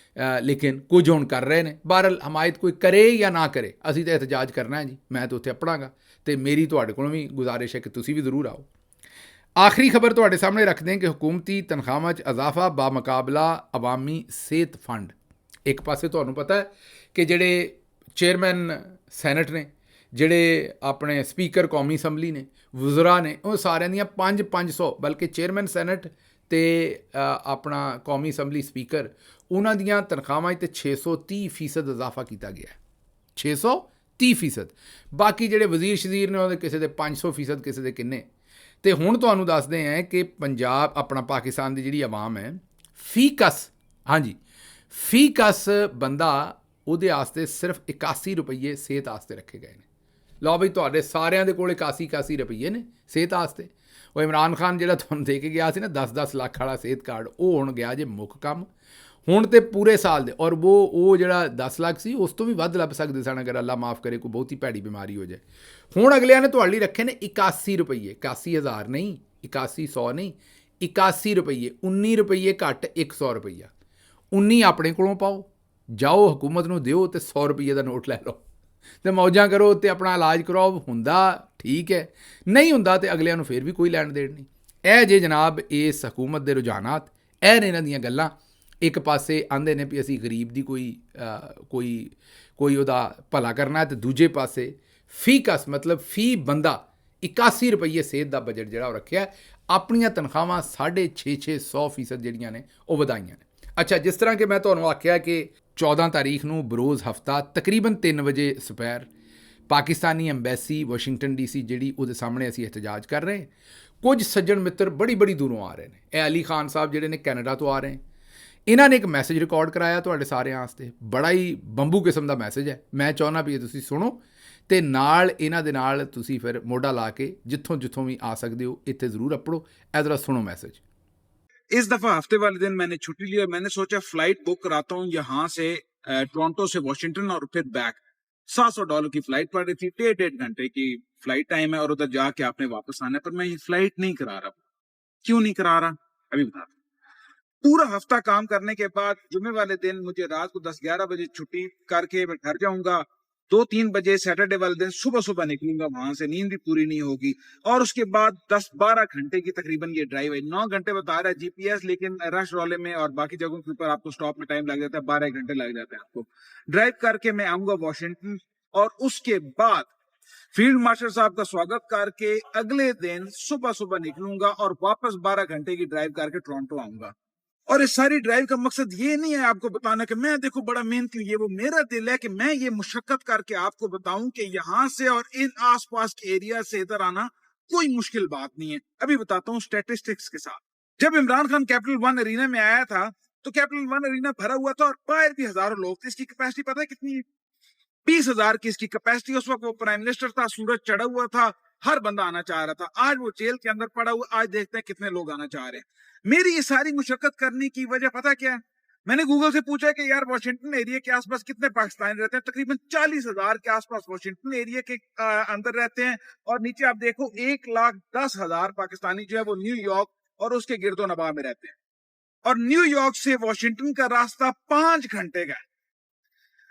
Speaker 1: ਲੇਕਿਨ ਕੁਝ ਹੁਣ ਕਰ ਰਹੇ ਨੇ। ਬਹਰਹਾਲ ਹਮਾਇਤ ਕੋਈ ਕਰੇ ਜਾਂ ਨਾ ਕਰੇ, ਅਸੀਂ ਤਾਂ ਇਹਤਜਾਜ ਕਰਨਾ ਹੈ ਜੀ। ਮੈਂ ਤਾਂ ਉੱਥੇ ਅਪੜਾਂਗਾ ਅਤੇ ਮੇਰੀ ਤੁਹਾਡੇ ਕੋਲੋਂ ਵੀ ਗੁਜ਼ਾਰਿਸ਼ ਹੈ ਕਿ ਤੁਸੀਂ ਵੀ ਜ਼ਰੂਰ ਆਓ। ਆਖਰੀ ਖਬਰ ਤੁਹਾਡੇ ਸਾਹਮਣੇ ਰੱਖਦੇ ਹਾਂ ਕਿ ਹੁਕੂਮਤੀ ਤਨਖਾਹਾਂ 'ਚ ਇਜ਼ਾਫਾ ਬਾਮੁਕਾਬਲਾ ਅਵਾਮੀ ਸਿਹਤ ਫੰਡ। ਇੱਕ ਪਾਸੇ ਤੁਹਾਨੂੰ ਪਤਾ ਹੈ ਕਿ ਜਿਹੜੇ ਚੇਅਰਮੈਨ ਸੈਨੇਟ ਨੇ, ਜਿਹੜੇ ਆਪਣੇ ਸਪੀਕਰ ਕੌਮੀ ਅਸੈਂਬਲੀ ਨੇ, ਵਜ਼ਰਾ ਨੇ, ਉਹ ਸਾਰਿਆਂ ਦੀਆਂ 500 ਬਲਕਿ ਚੇਅਰਮੈਨ ਸੈਨੇਟ ਅਤੇ ਆਪਣਾ ਕੌਮੀ ਅਸੈਂਬਲੀ ਸਪੀਕਰ, ਉਹਨਾਂ ਦੀਆਂ ਤਨਖਾਹਾਂ 'ਤੇ 630% ਇਜ਼ਾਫਾ ਕੀਤਾ ਗਿਆ। 630%। ਬਾਕੀ ਜਿਹੜੇ ਵਜ਼ੀਰ ਸ਼ਜ਼ੀਰ ਨੇ ਉਹਦੇ ਕਿਸੇ ਦੇ 500%, ਕਿਸੇ ਦੇ ਕਿੰਨੇ। ਅਤੇ ਹੁਣ ਤੁਹਾਨੂੰ ਦੱਸਦੇ ਹਾਂ ਕਿ ਪੰਜਾਬ ਆਪਣਾ ਪਾਕਿਸਤਾਨ ਦੀ ਜਿਹੜੀ ਆਵਾਮ ਹੈ ਫੀਕਸ ਬੰਦਾ ਉਹਦੇ ਵਾਸਤੇ ਸਿਰਫ 81 ਰੁਪਈਏ ਸਿਹਤ ਵਾਸਤੇ ਰੱਖੇ ਗਏ ਨੇ। ਲਓ ਬਈ, ਤੁਹਾਡੇ ਸਾਰਿਆਂ ਦੇ ਕੋਲ 81 ਰੁਪਈਏ ਨੇ ਸਿਹਤ ਵਾਸਤੇ। ਉਹ ਇਮਰਾਨ ਖਾਨ ਜਿਹੜਾ ਤੁਹਾਨੂੰ ਦੇ ਕੇ ਗਿਆ ਸੀ ਨਾ 10 ਲੱਖ ਵਾਲਾ ਸਿਹਤ ਕਾਰਡ, ਉਹ ਹੁਣ ਗਿਆ ਜੇ ਮੁੱਖ ਕੰਮ। ਹੁਣ ਤੇ ਪੂਰੇ ਸਾਲ ਦੇ ਔਰ ਉਹ ਜਿਹੜਾ 10 ਲੱਖ ਸੀ ਉਸ ਤੋਂ ਵੀ ਵੱਧ ਲੱਭ ਸਕਦੇ ਸਨ ਅਗਰ ਅੱਲਾ ਮਾਫ ਕਰੇ ਕੋਈ ਬਹੁਤੀ ਭੈੜੀ ਬਿਮਾਰੀ ਹੋ ਜਾਏ। ਹੁਣ ਅਗਲਿਆਂ ਨੇ ਤੁਹਾਡੇ ਲਈ ਰੱਖੇ ਨੇ 81 ਰੁਪਈਏ, 81,000 ਨਹੀਂ, 8100 ਨਹੀਂ, 81 ਰੁਪਈਏ। 19 ਰੁਪਈਏ ਘੱਟ 100 ਰੁਪਈਆ। 19 ਆਪਣੇ ਕੋਲੋਂ ਪਾਓ, ਜਾਓ ਹੁਕੂਮਤ ਨੂੰ ਦਿਓ ਅਤੇ 100 ਰੁਪਈਏ ਦਾ ਨੋਟ ਲੈ ਲਓ ਅਤੇ ਮੌਜਾਂ ਕਰੋ ਅਤੇ ਆਪਣਾ ਇਲਾਜ ਕਰਾਓ। ਹੁੰਦਾ ਠੀਕ ਹੈ, ਨਹੀਂ ਹੁੰਦਾ ਤਾਂ ਅਗਲਿਆਂ ਨੂੰ ਫਿਰ ਵੀ ਕੋਈ ਲੈਣ ਦੇਣ ਨਹੀਂ। ਇਹ ਜੇ ਜਨਾਬ ਇਸ ਹਕੂਮਤ ਦੇ ਰੁਝਾਨਾਤ, ਇਹ ਨੇ ਇਹਨਾਂ ਦੀਆਂ ਗੱਲਾਂ। ਇੱਕ ਪਾਸੇ ਆਂਦੇ ਨੇ ਵੀ ਅਸੀਂ ਗਰੀਬ ਦੀ ਕੋਈ ਉਹਦਾ ਭਲਾ ਕਰਨਾ, ਅਤੇ ਦੂਜੇ ਪਾਸੇ ਫੀਕਸ ਮਤਲਬ ਫੀ ਬੰਦਾ 81 ਰੁਪਈਏ ਸਿਹਤ ਦਾ ਬਜਟ ਜਿਹੜਾ ਉਹ ਰੱਖਿਆ। ਆਪਣੀਆਂ ਤਨਖਾਹਾਂ 650% ਜਿਹੜੀਆਂ ਨੇ ਉਹ ਵਧਾਈਆਂ ਨੇ। ਅੱਛਾ, ਜਿਸ ਤਰ੍ਹਾਂ ਕਿ ਮੈਂ ਤੁਹਾਨੂੰ ਆਖਿਆ ਕਿ 14 ਤਾਰੀਖ ਨੂੰ ਬਰੋਜ਼ ਹਫਤਾ ਤਕਰੀਬਨ 3 ਵਜੇ ਸਪੈਰ ਪਾਕਿਸਤਾਨੀ ਅੰਬੈਸੀ ਵਾਸ਼ਿੰਗਟਨ DC ਜਿਹੜੀ ਉਹਦੇ ਸਾਹਮਣੇ ਅਸੀਂ ਇਹਤਜਾਜ ਕਰ ਰਹੇ। ਕੁਝ ਸੱਜਣ ਮਿੱਤਰ ਬੜੀ ਦੂਰੋਂ ਆ ਰਹੇ ਨੇ। ਇਹ ਅਲੀ ਖਾਨ ਸਾਹਿਬ ਜਿਹੜੇ ਨੇ ਕੈਨੇਡਾ ਤੋਂ ਆ ਰਹੇ। ਇਹਨਾਂ ਨੇ ਇੱਕ ਮੈਸੇਜ ਰਿਕਾਰਡ ਕਰਾਇਆ ਤੁਹਾਡੇ ਸਾਰਿਆਂ ਵਾਸਤੇ, ਬੜਾ ਹੀ ਬੰਬੂ ਕਿਸਮ ਦਾ ਮੈਸੇਜ ਹੈ। ਮੈਂ ਚਾਹੁੰਦਾ ਵੀ ਇਹ ਤੁਸੀਂ ਸੁਣੋ ਅਤੇ ਨਾਲ ਇਹਨਾਂ ਦੇ ਨਾਲ ਤੁਸੀਂ ਫਿਰ ਮੋਢਾ ਲਾ ਕੇ ਜਿੱਥੋਂ ਵੀ ਆ ਸਕਦੇ ਹੋ ਇੱਥੇ ਜ਼ਰੂਰ अपड़ो। ਇਹ जरा सुनो मैसेज।
Speaker 2: इस दफा हफ्ते वाले दिन मैंने छुट्टी लिया। मैंने सोचा फ्लाइट बुक कराता हूँ यहाँ से टोरंटो से वॉशिंगटन और फिर बैक। $700 की फ्लाइट पड़ रही थी, 1.5 घंटे की फ्लाइट टाइम है और उधर जाके आपने वापस आना है। पर मैं ये फ्लाइट नहीं करा रहा। क्यों नहीं करा रहा अभी बता रहा। पूरा हफ्ता काम करने के बाद जुमे वाले दिन मुझे रात को 10-11 बजे छुट्टी करके मैं घर जाऊंगा। 2-3 बजे सैटरडे वाले दिन सुबह निकलूंगा वहां से, नींद भी पूरी नहीं होगी। और उसके बाद 10-12 घंटे की तकरीबन ये ड्राइव है। 9 घंटे बता रहा है GPS, लेकिन रश रोले में और बाकी जगहों के ऊपर आपको स्टॉप में टाइम लग जाता है, 12 घंटे लग जाते हैं आपको। ड्राइव करके मैं आऊंगा वॉशिंगटन और उसके बाद फील्ड मार्शल साहब का स्वागत करके अगले दिन सुबह निकलूंगा और वापस 12 घंटे की ड्राइव करके टोरंटो आऊंगा। اور اس ساری ڈرائیو کا مقصد یہ نہیں ہے آپ کو بتانا کہ میں دیکھو بڑا محنتی ہوں، یہ وہ میرا دل ہے کہ میں یہ مشقت کر کے آپ کو بتاؤں کہ یہاں سے اور ان آس پاس کے ایریا سے ادھر آنا کوئی مشکل بات نہیں ہے. ابھی بتاتا ہوں سٹیٹسٹکس کے ساتھ. جب Imran Khan Capital One Arena میں آیا تھا تو کیپٹل ون ارینا بھرا ہوا تھا اور باہر بھی ہزاروں لوگ تھے. اس کی کیپیسٹی پتہ ہے کتنی ہے؟ 20,000 کی اس کی کیپیسٹی. اس وقت وہ پرائم منسٹر تھا، سورج چڑھا ہوا تھا، ہر بندہ آنا چاہ رہا تھا. آج وہ جیل کے اندر پڑا ہوا، آج دیکھتے ہیں کتنے لوگ آنا چاہ رہے ہیں. میری یہ ساری مشقت کرنے کی وجہ پتہ کیا ہے؟ میں نے گوگل سے پوچھا کہ یار واشنگٹن ایریا کے آس پاس کتنے پاکستانی رہتے ہیں. تقریباً 40,000 کے آس پاس واشنگٹن ایریا کے اندر رہتے ہیں. اور نیچے آپ دیکھو 1,10,000 پاکستانی جو ہے وہ نیو یارک اور اس کے گرد و نواح میں رہتے ہیں. اور نیو یارک سے واشنگٹن کا راستہ 5 گھنٹے کا ہے.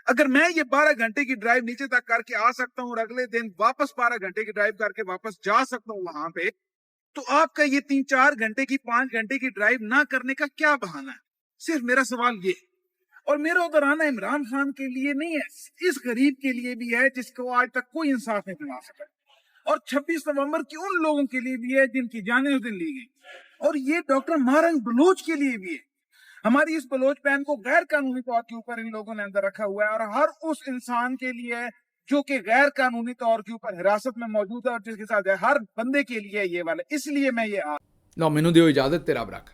Speaker 2: اگر میں یہ 12 گھنٹے کی ڈرائیو نیچے تک کر کے آ سکتا ہوں اور اگلے دن واپس 12 گھنٹے کی ڈرائیو کر کے واپس جا سکتا ہوں وہاں پہ، تو آپ کا یہ 3-4 گھنٹے کی 5 گھنٹے کی ڈرائیو نہ کرنے کا کیا بہانہ ہے؟ صرف میرا سوال یہ ہے. اور میرا ادھر آنا عمران خان کے لیے نہیں ہے، اس غریب کے لیے بھی ہے جس کو آج تک کوئی انصاف نہیں دلا سکا. اور 26 نومبر کی ان لوگوں کے لیے بھی ہے جن کی جانیں اس دن لی گئی. اور یہ ڈاکٹر مہرنگ بلوچ کے لیے بھی ہے. ہماری اس بلوچ بہن کو غیر قانونی طور کے اوپر ان لوگوں نے اندر رکھا ہوا ہے. اور ہر اس انسان کے لیے ہے جو کہ غیر قانونی طور کے اوپر حراست میں موجود ہے اور جس کے ساتھ ہے، ہر بندے کے لیے یہ والا. اس لیے میں یہ
Speaker 1: ਲਓ ਮੈਨੂੰ ਦਿਓ ਇਜਾਜ਼ਤ, ਤੇ ਰੱਬ ਰੱਖ.